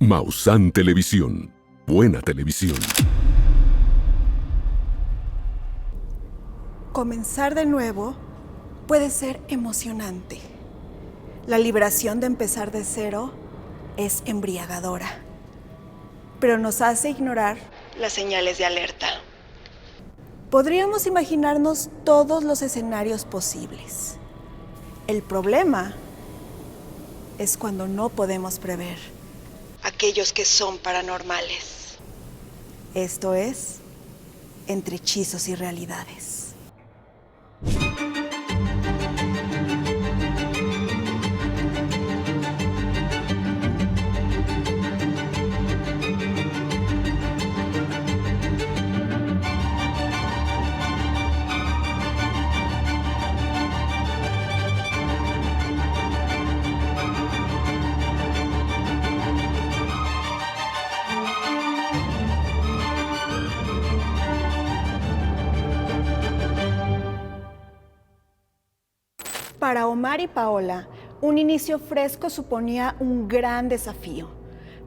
Maussan Televisión. Buena televisión. Comenzar de nuevo puede ser emocionante. La liberación de empezar de cero es embriagadora, pero nos hace ignorar las señales de alerta. Podríamos imaginarnos todos los escenarios posibles. El problema es cuando no podemos prever aquellos que son paranormales. Esto es, entre hechizos y realidades. Para Omar y Paola, un inicio fresco suponía un gran desafío,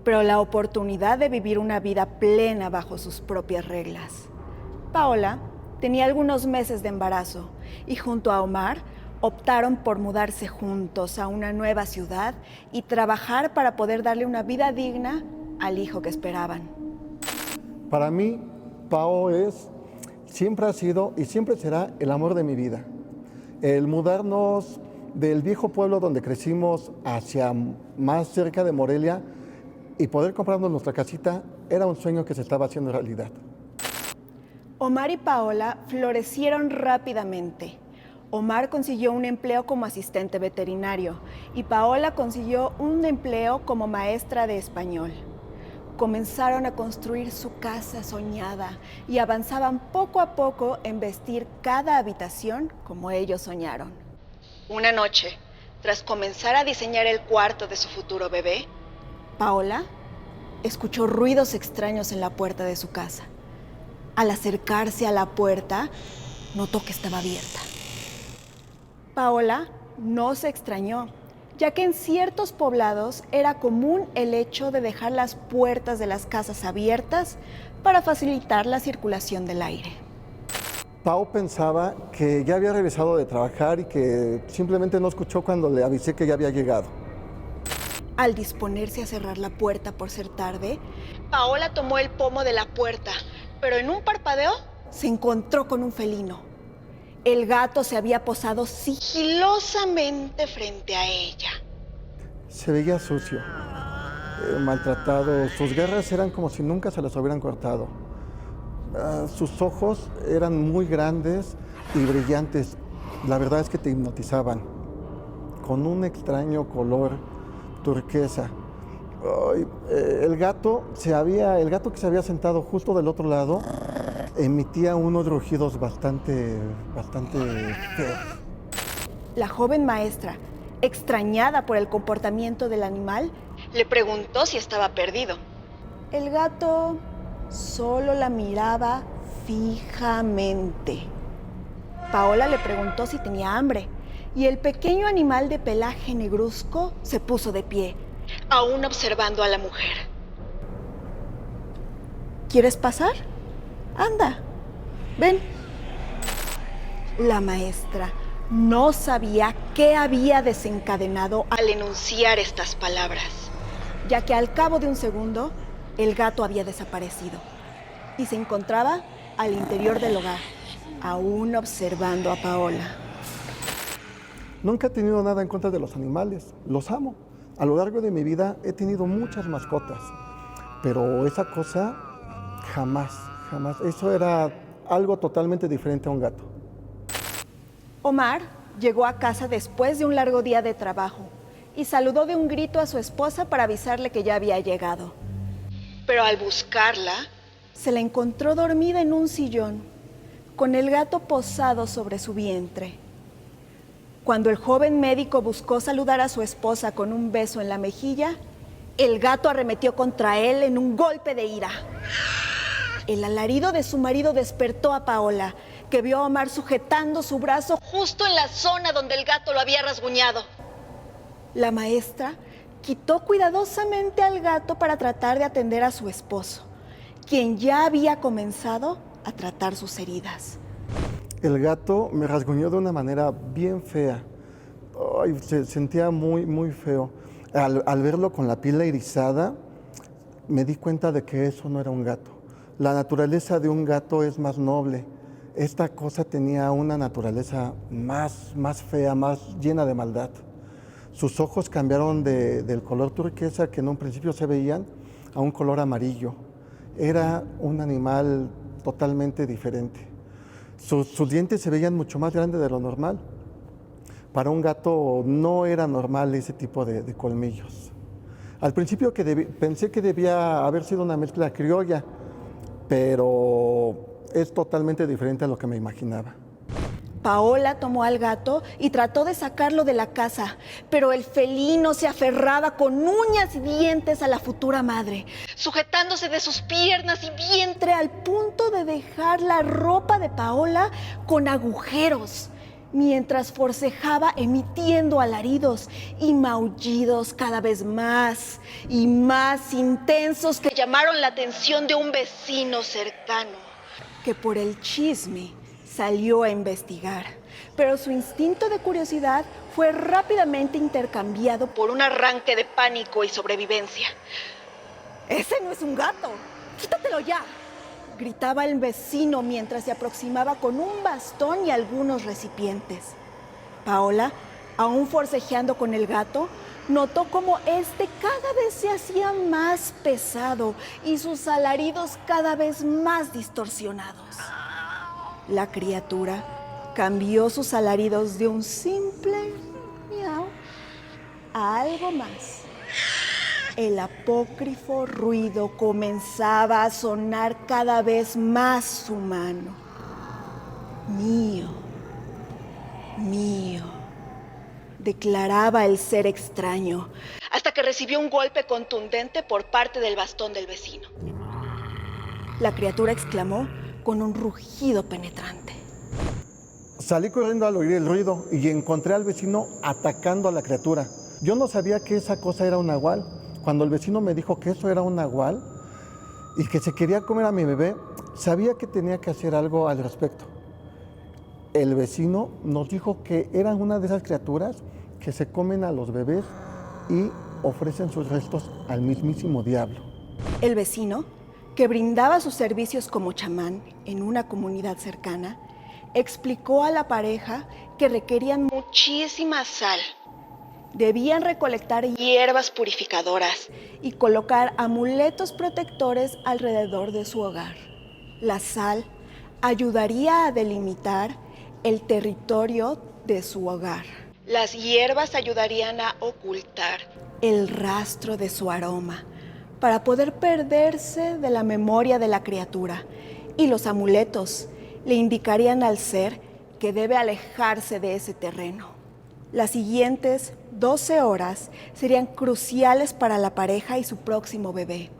pero la oportunidad de vivir una vida plena bajo sus propias reglas. Paola tenía algunos meses de embarazo y junto a Omar optaron por mudarse juntos a una nueva ciudad y trabajar para poder darle una vida digna al hijo que esperaban. Para mí, Pao siempre ha sido y siempre será el amor de mi vida. El mudarnos del viejo pueblo donde crecimos hacia más cerca de Morelia y poder comprarnos nuestra casita era un sueño que se estaba haciendo realidad. Omar y Paola florecieron rápidamente. Omar consiguió un empleo como asistente veterinario y Paola consiguió un empleo como maestra de español. Comenzaron a construir su casa soñada y avanzaban poco a poco en vestir cada habitación como ellos soñaron. Una noche, tras comenzar a diseñar el cuarto de su futuro bebé, Paola escuchó ruidos extraños en la puerta de su casa. Al acercarse a la puerta, notó que estaba abierta. Paola no se extrañó, ya que en ciertos poblados era común el hecho de dejar las puertas de las casas abiertas para facilitar la circulación del aire. Pao pensaba que ya había regresado de trabajar y que simplemente no escuchó cuando le avisé que ya había llegado. Al disponerse a cerrar la puerta por ser tarde, Paola tomó el pomo de la puerta, pero en un parpadeo se encontró con un felino. El gato se había posado sigilosamente frente a ella. Se veía sucio, maltratado. Sus garras eran como si nunca se las hubieran cortado. Sus ojos eran muy grandes y brillantes. La verdad es que te hipnotizaban, con un extraño color turquesa. El gato que se había sentado justo del otro lado emitía unos rugidos bastante feos. La joven maestra, extrañada por el comportamiento del animal, le preguntó si estaba perdido. El gato solo la miraba fijamente. Paola le preguntó si tenía hambre y el pequeño animal de pelaje negruzco se puso de pie, aún observando a la mujer. ¿Quieres pasar? Anda, ven. La maestra no sabía qué había desencadenado al enunciar estas palabras, ya que al cabo de un segundo, el gato había desaparecido y se encontraba al interior del hogar, aún observando a Paola. Nunca he tenido nada en contra de los animales, los amo. A lo largo de mi vida he tenido muchas mascotas, pero esa cosa jamás. Eso era algo totalmente diferente a un gato. Omar llegó a casa después de un largo día de trabajo y saludó de un grito a su esposa para avisarle que ya había llegado. Pero al buscarla, se la encontró dormida en un sillón, con el gato posado sobre su vientre. Cuando el joven médico buscó saludar a su esposa con un beso en la mejilla, el gato arremetió contra él en un golpe de ira. El alarido de su marido despertó a Paola, que vio a Omar sujetando su brazo justo en la zona donde el gato lo había rasguñado. La maestra quitó cuidadosamente al gato para tratar de atender a su esposo, quien ya había comenzado a tratar sus heridas. El gato me rasguñó de una manera bien fea. Ay, se sentía muy, muy feo. Al verlo con la piel erizada, me di cuenta de que eso no era un gato. La naturaleza de un gato es más noble. Esta cosa tenía una naturaleza más fea, más llena de maldad. Sus ojos cambiaron del color turquesa que en un principio se veían a un color amarillo. Era un animal totalmente diferente. Sus dientes se veían mucho más grandes de lo normal. Para un gato no era normal ese tipo de colmillos. Al principio pensé que debía haber sido una mezcla criolla, pero es totalmente diferente a lo que me imaginaba. Paola tomó al gato y trató de sacarlo de la casa, pero el felino se aferraba con uñas y dientes a la futura madre, sujetándose de sus piernas y vientre al punto de dejar la ropa de Paola con agujeros, mientras forcejaba emitiendo alaridos y maullidos cada vez más y más intensos que llamaron la atención de un vecino cercano, que por el chisme salió a investigar, pero su instinto de curiosidad fue rápidamente intercambiado por un arranque de pánico y sobrevivencia. ¡Ese no es un gato! ¡Quítatelo ya!, gritaba el vecino mientras se aproximaba con un bastón y algunos recipientes. Paola, aún forcejeando con el gato, notó cómo este cada vez se hacía más pesado y sus alaridos cada vez más distorsionados. La criatura cambió sus alaridos de un simple miau a algo más. El apócrifo ruido comenzaba a sonar cada vez más humano. Mío, mío, declaraba el ser extraño, hasta que recibió un golpe contundente por parte del bastón del vecino. La criatura exclamó con un rugido penetrante. Salí corriendo al oír el ruido y encontré al vecino atacando a la criatura. Yo no sabía que esa cosa era un nahual. Cuando el vecino me dijo que eso era un nahual y que se quería comer a mi bebé, sabía que tenía que hacer algo al respecto. El vecino nos dijo que eran una de esas criaturas que se comen a los bebés y ofrecen sus restos al mismísimo diablo. El vecino, que brindaba sus servicios como chamán en una comunidad cercana, explicó a la pareja que requerían muchísima sal. Debían recolectar hierbas purificadoras y colocar amuletos protectores alrededor de su hogar. La sal ayudaría a delimitar el territorio de su hogar. Las hierbas ayudarían a ocultar el rastro de su aroma para poder perderse de la memoria de la criatura, y los amuletos le indicarían al ser que debe alejarse de ese terreno. Las siguientes 12 horas serían cruciales para la pareja y su próximo bebé,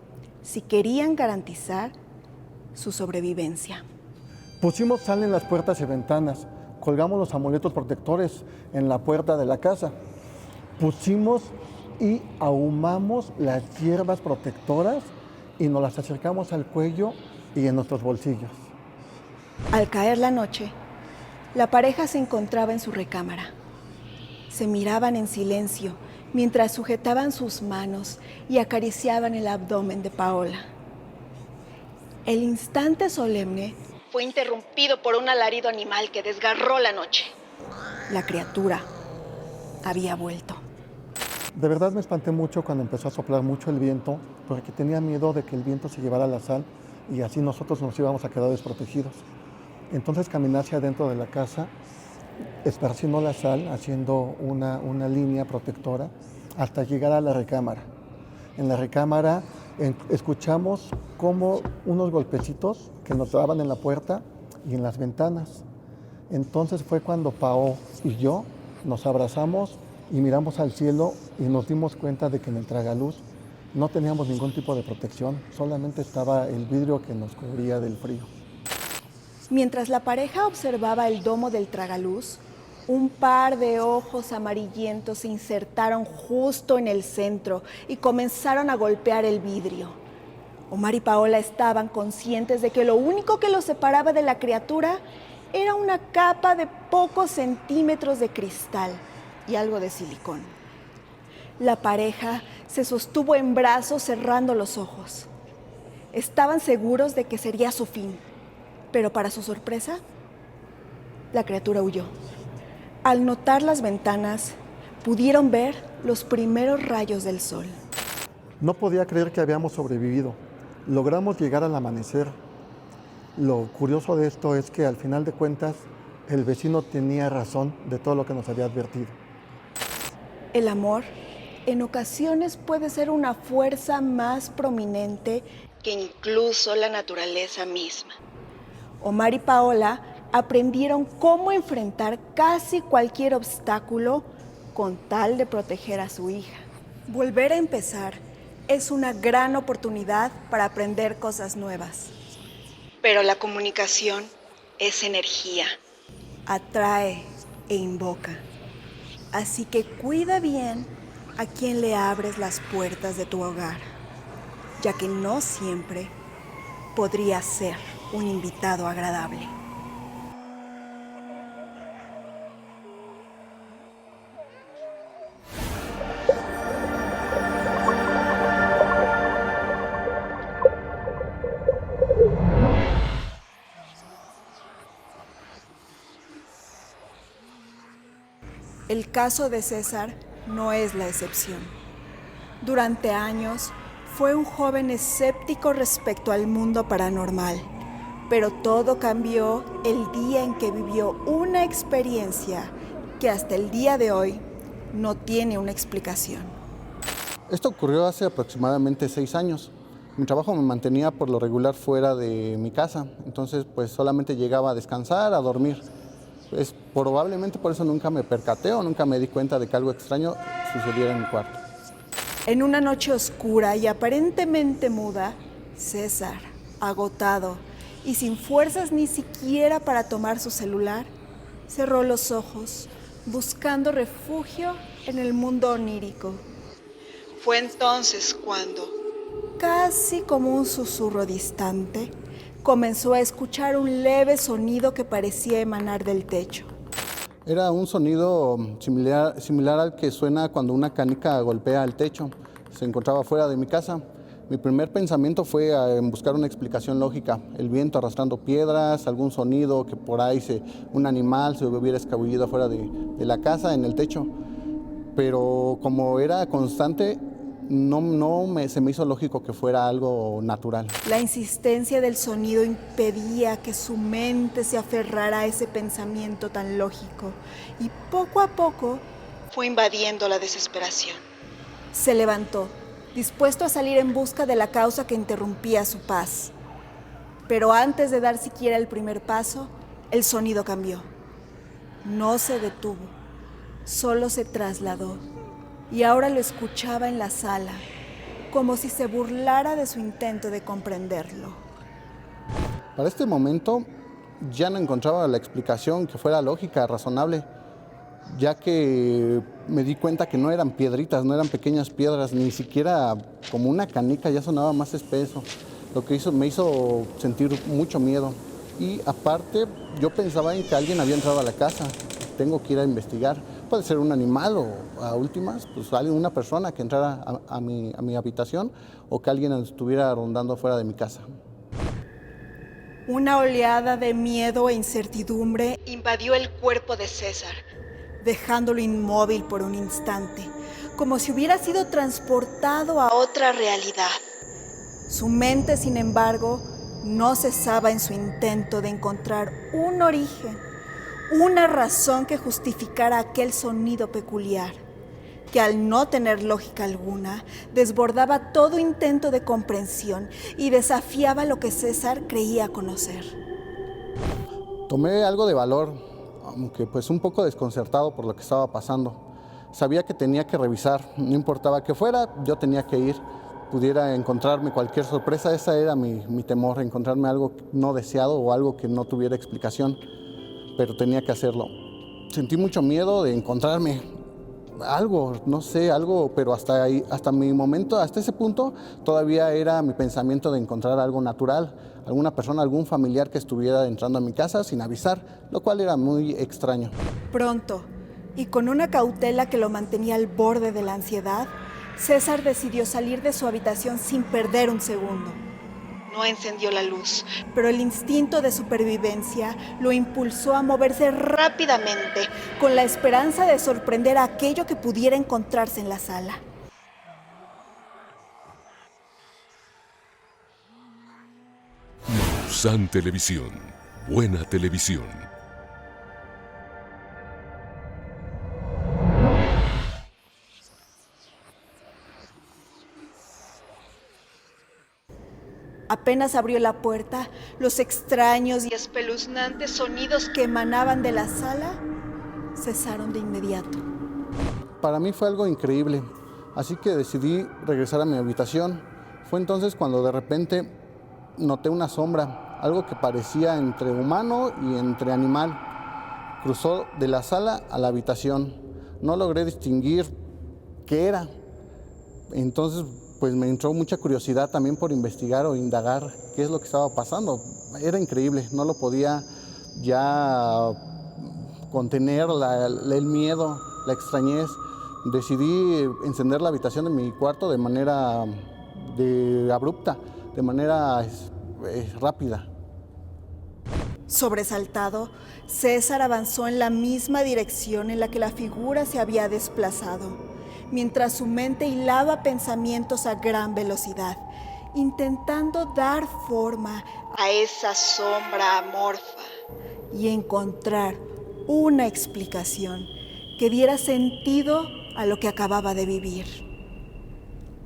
si querían garantizar su sobrevivencia. Pusimos sal en las puertas y ventanas, colgamos los amuletos protectores en la puerta de la casa, pusimos y ahumamos las hierbas protectoras y nos las acercamos al cuello y en nuestros bolsillos. Al caer la noche, la pareja se encontraba en su recámara. Se miraban en silencio mientras sujetaban sus manos y acariciaban el abdomen de Paola. El instante solemne fue interrumpido por un alarido animal que desgarró la noche. La criatura había vuelto. De verdad me espanté mucho cuando empezó a soplar mucho el viento, porque tenía miedo de que el viento se llevara la sal y así nosotros nos íbamos a quedar desprotegidos. Entonces caminé hacia adentro de la casa, esparciendo la sal, haciendo una línea protectora hasta llegar a la recámara. En la recámara escuchamos como unos golpecitos que nos daban en la puerta y en las ventanas. Entonces fue cuando Pao y yo nos abrazamos y miramos al cielo y nos dimos cuenta de que en el tragaluz no teníamos ningún tipo de protección, solamente estaba el vidrio que nos cubría del frío. Mientras la pareja observaba el domo del tragaluz, Un par de ojos amarillentos se insertaron justo en el centro y comenzaron a golpear el vidrio. Omar y Paola estaban conscientes de que lo único que los separaba de la criatura era una capa de pocos centímetros de cristal y algo de silicón. La pareja se sostuvo en brazos cerrando los ojos. Estaban seguros de que sería su fin, pero para su sorpresa, la criatura huyó. Al notar las ventanas, pudieron ver los primeros rayos del sol. No podía creer que habíamos sobrevivido. Logramos llegar al amanecer. Lo curioso de esto es que al final de cuentas, el vecino tenía razón de todo lo que nos había advertido. El amor, en ocasiones, puede ser una fuerza más prominente que incluso la naturaleza misma. Omar y Paola aprendieron cómo enfrentar casi cualquier obstáculo con tal de proteger a su hija. Volver a empezar es una gran oportunidad para aprender cosas nuevas. Pero la comunicación es energía. Atrae e invoca. Así que cuida bien a quien le abres las puertas de tu hogar, ya que no siempre podría ser un invitado agradable. El caso de César no es la excepción. Durante años fue un joven escéptico respecto al mundo paranormal, pero todo cambió el día en que vivió una experiencia que hasta el día de hoy no tiene una explicación. Esto ocurrió hace aproximadamente 6 años. Mi trabajo me mantenía por lo regular fuera de mi casa, entonces pues solamente llegaba a descansar, a dormir. Probablemente por eso nunca me percaté o nunca me di cuenta de que algo extraño sucediera en mi cuarto. En una noche oscura y aparentemente muda, César, agotado y sin fuerzas ni siquiera para tomar su celular, cerró los ojos, buscando refugio en el mundo onírico. Fue entonces cuando, casi como un susurro distante, comenzó a escuchar un leve sonido que parecía emanar del techo. Era un sonido similar al que suena cuando una canica golpea el techo. Se encontraba fuera de mi casa. Mi primer pensamiento fue en buscar una explicación lógica. El viento arrastrando piedras, algún sonido que por ahí un animal se hubiera escabullido fuera de la casa, en el techo. Pero como era constante, se me hizo lógico que fuera algo natural. La insistencia del sonido impedía que su mente se aferrara a ese pensamiento tan lógico y poco a poco fue invadiendo la desesperación. Se levantó, dispuesto a salir en busca de la causa que interrumpía su paz. Pero antes de dar siquiera el primer paso, el sonido cambió. No se detuvo, solo se trasladó. Y ahora lo escuchaba en la sala, como si se burlara de su intento de comprenderlo. Para este momento ya no encontraba la explicación que fuera lógica, razonable, ya que me di cuenta que no eran piedritas, no eran pequeñas piedras, ni siquiera como una canica, ya sonaba más espeso, lo que me hizo sentir mucho miedo. Y aparte, yo pensaba en que alguien había entrado a la casa, tengo que ir a investigar. Puede ser un animal o a últimas, pues una persona que entrara a mi habitación o que alguien estuviera rondando fuera de mi casa. Una oleada de miedo e incertidumbre invadió el cuerpo de César, dejándolo inmóvil por un instante, como si hubiera sido transportado a otra realidad. Su mente, sin embargo, no cesaba en su intento de encontrar un origen, una razón que justificara aquel sonido peculiar, que al no tener lógica alguna, desbordaba todo intento de comprensión y desafiaba lo que César creía conocer. Tomé algo de valor, aunque pues un poco desconcertado por lo que estaba pasando. Sabía que tenía que revisar, no importaba qué fuera, yo tenía que ir. Pudiera encontrarme cualquier sorpresa, ese era mi temor, encontrarme algo no deseado o algo que no tuviera explicación. Pero tenía que hacerlo. sentí mucho miedo de encontrarme algo, no sé, algo, pero hasta ahí, hasta mi momento, hasta ese punto, todavía era mi pensamiento de encontrar algo natural, alguna persona, algún familiar que estuviera entrando a mi casa sin avisar, lo cual era muy extraño. Pronto, y con una cautela que lo mantenía al borde de la ansiedad, César decidió salir de su habitación sin perder un segundo. No encendió la luz, pero el instinto de supervivencia lo impulsó a moverse rápidamente, con la esperanza de sorprender a aquello que pudiera encontrarse en la sala. Maussan Televisión. Buena televisión. Apenas abrió la puerta, los extraños y espeluznantes sonidos que emanaban de la sala cesaron de inmediato. Para mí fue algo increíble, así que decidí regresar a mi habitación. Fue entonces cuando de repente noté una sombra, algo que parecía entre humano y entre animal. Cruzó de la sala a la habitación. No logré distinguir qué era. Entonces, pues me entró mucha curiosidad también por investigar o indagar qué es lo que estaba pasando. Era increíble, no lo podía ya contener, el miedo, la extrañez. Decidí encender la habitación de mi cuarto de manera abrupta, de manera rápida. Sobresaltado, César avanzó en la misma dirección en la que la figura se había desplazado, mientras su mente hilaba pensamientos a gran velocidad, intentando dar forma a esa sombra amorfa y encontrar una explicación que diera sentido a lo que acababa de vivir.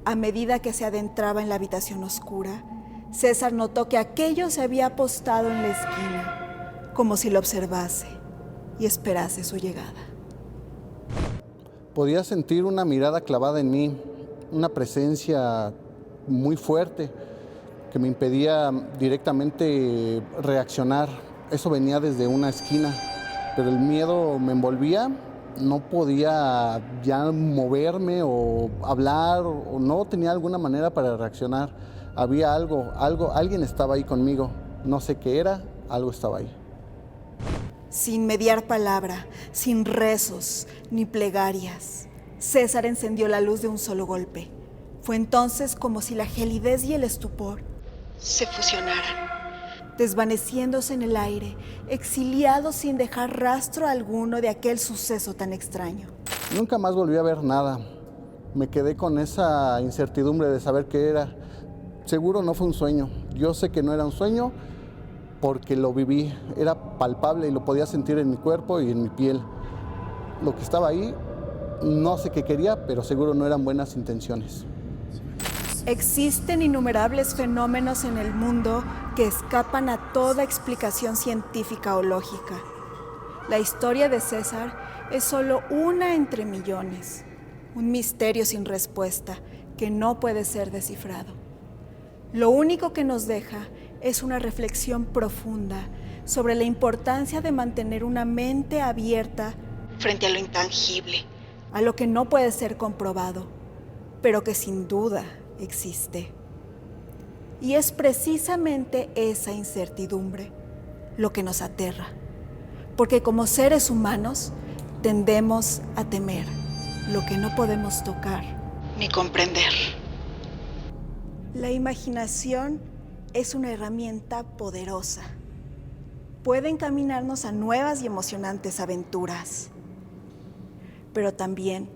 A medida que se adentraba en la habitación oscura, César notó que aquello se había apostado en la esquina, como si lo observase y esperase su llegada. Podía sentir una mirada clavada en mí, una presencia muy fuerte que me impedía directamente reaccionar. Eso venía desde una esquina, pero el miedo me envolvía. No podía ya moverme o hablar, o no tenía alguna manera para reaccionar. Había alguien estaba ahí conmigo. No sé qué era, algo estaba ahí. Sin mediar palabra, sin rezos ni plegarias, César encendió la luz de un solo golpe. Fue entonces como si la gelidez y el estupor se fusionaran, desvaneciéndose en el aire, exiliados sin dejar rastro alguno de aquel suceso tan extraño. Nunca más volví a ver nada. Me quedé con esa incertidumbre de saber qué era. Seguro no fue un sueño. Yo sé que no era un sueño porque lo viví. Era palpable y lo podía sentir en mi cuerpo y en mi piel. Lo que estaba ahí, no sé qué quería, pero seguro no eran buenas intenciones. Existen innumerables fenómenos en el mundo que escapan a toda explicación científica o lógica. La historia de César es solo una entre millones, un misterio sin respuesta que no puede ser descifrado. Lo único que nos deja es una reflexión profunda sobre la importancia de mantener una mente abierta frente a lo intangible, a lo que no puede ser comprobado, pero que sin duda existe. Y es precisamente esa incertidumbre lo que nos aterra, porque como seres humanos tendemos a temer lo que no podemos tocar ni comprender. La imaginación es una herramienta poderosa. Puede encaminarnos a nuevas y emocionantes aventuras, pero también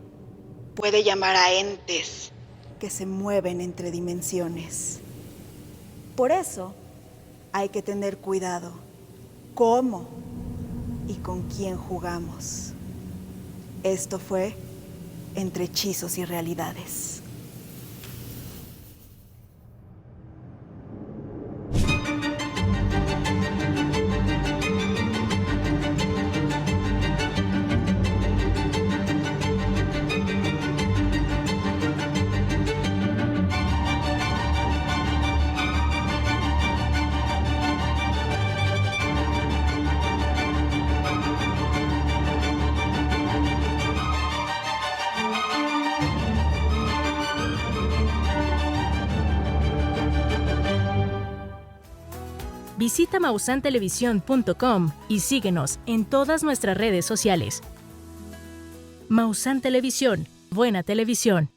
puede llamar a entes que se mueven entre dimensiones. Por eso hay que tener cuidado cómo y con quién jugamos. Esto fue Entre Hechizos y Realidades. Visita mausantelevisión.com y síguenos en todas nuestras redes sociales. Mausan Televisión, buena televisión.